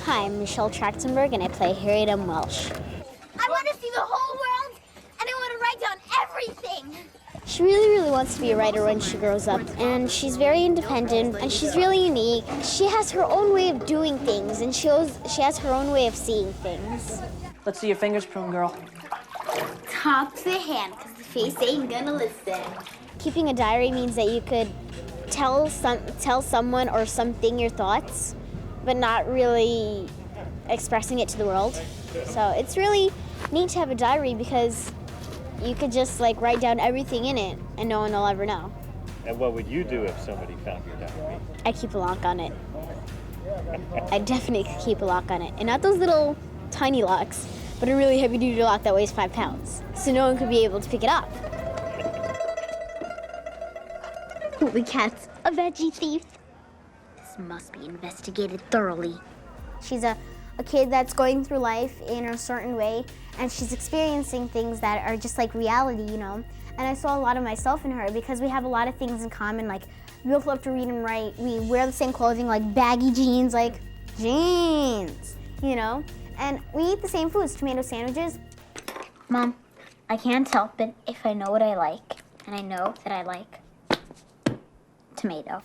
Hi, I'm Michelle Trachtenberg, and I play Harriet in Welsh. I want to see the whole world, and I want to write down everything. She really wants to be a writer when she grows up, and she's very independent, and she's really unique. She has her own way of doing things, and she has her own way of seeing things. Let's see your fingers, prune girl. Talk to the hand, because the face ain't gonna listen. Keeping a diary means that you could tell someone or something your thoughts, but not really expressing it to the world. So it's really neat to have a diary because you could just write down everything in it and no one will ever know. And what would you do if somebody found your diary? I'd keep a lock on it. I'd definitely keep a lock on it. And not those little tiny locks, but a really heavy duty lock that weighs 5 pounds. So no one could be able to pick it up. Holy cat's a veggie thief. This must be investigated thoroughly. She's a kid that's going through life in a certain way, and she's experiencing things that are just like reality, you know? And I saw a lot of myself in her because we have a lot of things in common, like we both love to read and write, we wear the same clothing, like baggy jeans, jeans, you know? And we eat the same foods, tomato sandwiches. Mom, I can't help it if I know what I like, and I know that I like tomato.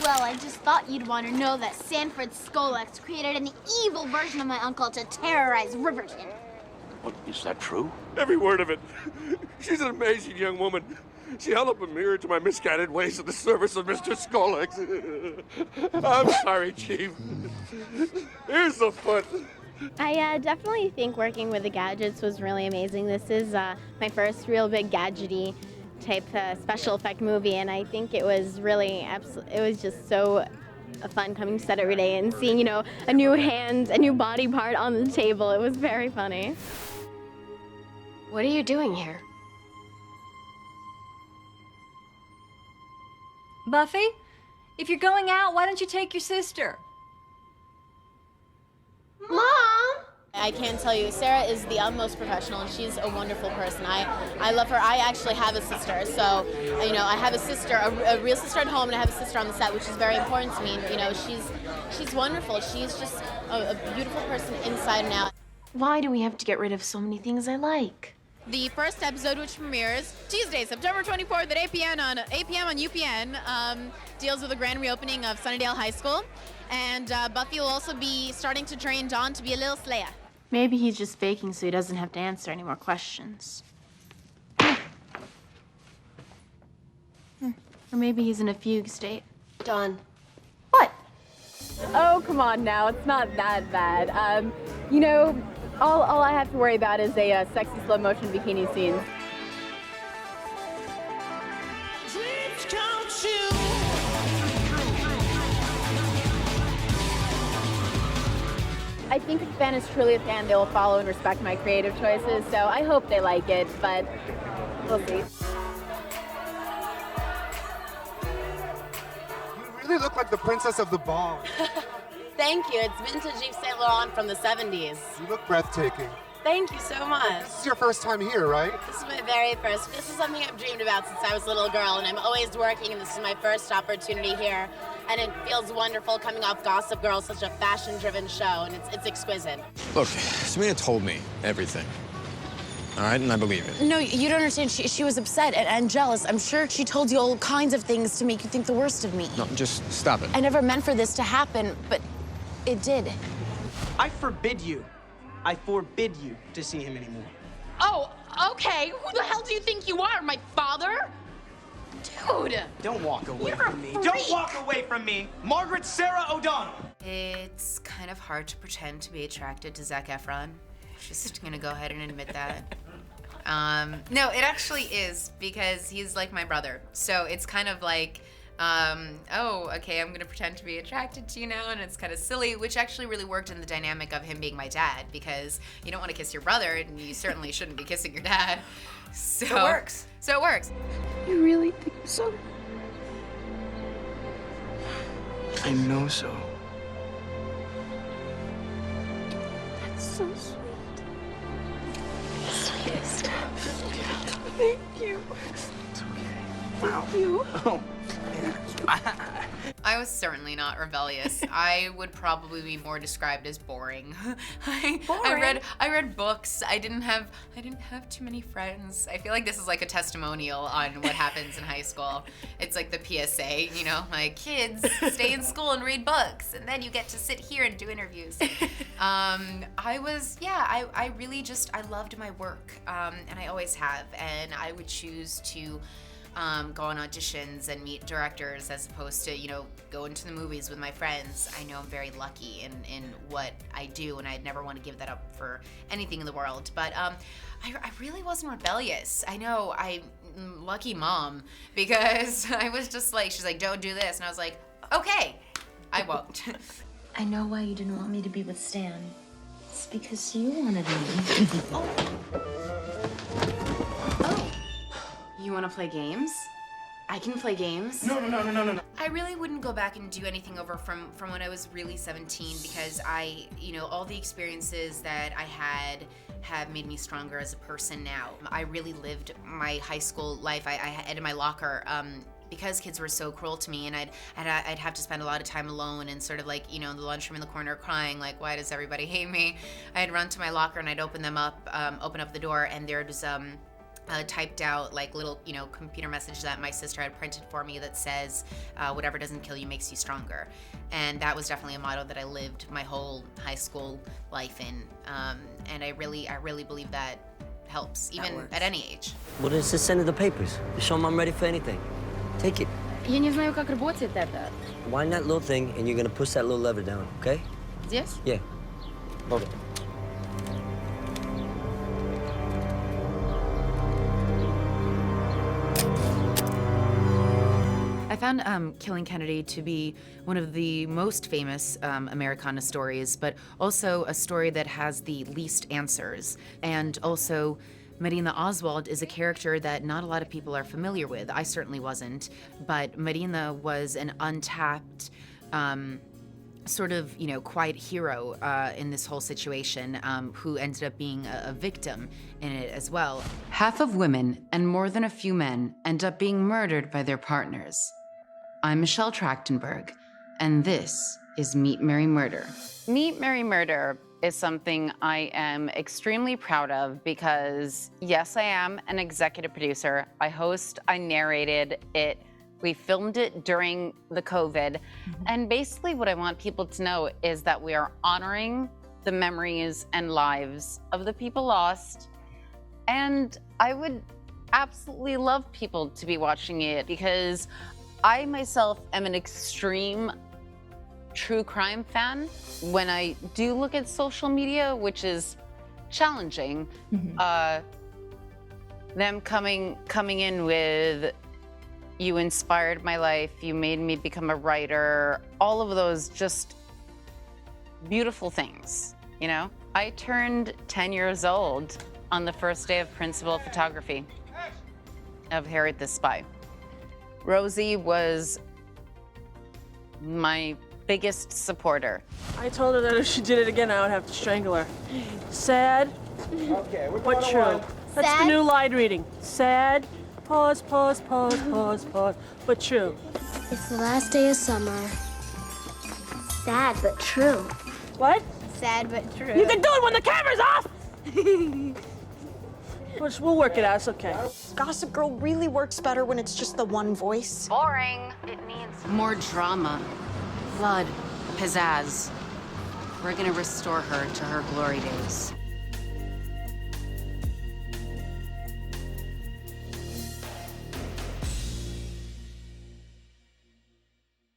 Well, I just thought you'd want to know that Sanford Skolex created an evil version of my uncle to terrorize Riverton. What, is that true? Every word of it. She's an amazing young woman. She held up a mirror to my misguided ways in the service of Mr. Skolex. I'm sorry, Chief. Here's the foot. I definitely think working with the gadgets was really amazing. This is my first real big gadgety type special effect movie, and I think it was really it was just so fun coming to set every day and seeing, you know, a new hand, a new body part on the table. It was very funny. What are you doing here? Buffy, if you're going out, why don't you take your sister? Mom! I can tell you, Sarah is the utmost professional, and she's a wonderful person. I love her. I actually have a sister, so, you know, I have a sister, a real sister at home, and I have a sister on the set, which is very important to me. You know, she's wonderful. She's just a beautiful person inside and out. Why do we have to get rid of so many things I like? The first episode, which premieres Tuesday, September 24th at 8 p.m. on UPN, deals with the grand reopening of Sunnydale High School. And Buffy will also be starting to train Dawn to be a little slayer. Maybe he's just faking so he doesn't have to answer any more questions. Or maybe he's in a fugue state. Dawn. What? Oh, come on now. It's not that bad. You know, all I have to worry about is a sexy slow motion bikini scene. Dreams come true. I think if a fan is truly a fan, they will follow and respect my creative choices, so I hope they like it, but we'll see. You really look like the princess of the ball. Thank you. It's vintage Yves Saint Laurent from the 70s. You look breathtaking. Thank you so much. This is your first time here, right? This is my very first. This is something I've dreamed about since I was a little girl, and I'm always working, and this is my first opportunity here. And it feels wonderful coming off Gossip Girl, such a fashion-driven show, and it's exquisite. Look, Samina told me everything. All right, and I believe it. No, you don't understand. She was upset and jealous. I'm sure she told you all kinds of things to make you think the worst of me. No, just stop it. I never meant for this to happen, but it did. I forbid you to see him anymore. Oh, okay. Who the hell do you think you are, my father? Dude! Don't walk away You're from me. Don't walk away from me. Margaret Sarah O'Donnell. It's kind of hard to pretend to be attracted to Zac Efron. Just gonna go ahead and admit that. No, it actually is, because he's like my brother. So it's kind of like, oh, okay, I'm gonna pretend to be attracted to you now, and it's kind of silly, which actually really worked in the dynamic of him being my dad, because you don't want to kiss your brother, and you certainly shouldn't be kissing your dad. So it works. So it works. You really think so? I know so. That's so sweet. Sweetest. Thank you. It's okay. Thank you. Oh, yeah. I was certainly not rebellious. I would probably be more described as boring. I read books. I didn't have too many friends. I feel like this is like a testimonial on what happens in high school. It's like the PSA, you know, like kids stay in school and read books, and then you get to sit here and do interviews. I really just, I loved my work, and I always have, and I would choose to go on auditions and meet directors as opposed to, you know, go into the movies with my friends. I know I'm very lucky in what I do, and I'd never want to give that up for anything in the world. But I really wasn't rebellious. I know, lucky mom, because I was just like, she's like, don't do this. And I was like, okay, I won't. I know why you didn't want me to be with Stan. It's because you wanted me. You want to play games? I can play games. No. I really wouldn't go back and do anything over from when I was really 17, because all the experiences that I had have made me stronger as a person now. I really lived my high school life. I had in my locker, because kids were so cruel to me, and I'd have to spend a lot of time alone and sort of like, you know, in the lunchroom in the corner crying, like, why does everybody hate me? I'd run to my locker and I'd open up the door, and there was typed out like little, you know, computer message that my sister had printed for me that says, whatever doesn't kill you makes you stronger. And that was definitely a motto that I lived my whole high school life in. And I really believe that helps, even at any age. Well, then just send her the papers. Just show them I'm ready for anything. Take it. Я не знаю, как работает это. Wind that little thing, and you're gonna push that little lever down, okay? Здесь? Yeah. Hold it. I found Killing Kennedy to be one of the most famous Americana stories, but also a story that has the least answers. And also, Medina Oswald is a character that not a lot of people are familiar with. I certainly wasn't, but Medina was an untapped sort of, you know, quiet hero in this whole situation, who ended up being a victim in it as well. Half of women and more than a few men end up being murdered by their partners. I'm Michelle Trachtenberg, and this is Meet, Marry, Murder. Meet, Marry, Murder is something I am extremely proud of because, yes, I am an executive producer. I host, I narrated it. We filmed it during the COVID. And basically what I want people to know is that we are honoring the memories and lives of the people lost. And I would absolutely love people to be watching it because I myself am an extreme true crime fan. When I do look at social media, which is challenging, them coming in with, you inspired my life, you made me become a writer, all of those just beautiful things, you know? I turned 10 years old on the first day of principal photography of Harriet the Spy. Rosie was my biggest supporter. I told her that if she did it again, I would have to strangle her. Sad, but true. That's the new line reading. Sad, pause, pause, pause, pause, pause, but true. It's the last day of summer. Sad, but true. What? Sad, but true. You can do it when the camera's off! We'll work it out, it's okay. Gossip Girl really works better when it's just the one voice. Boring. It needs more drama, blood, pizzazz. We're gonna restore her to her glory days.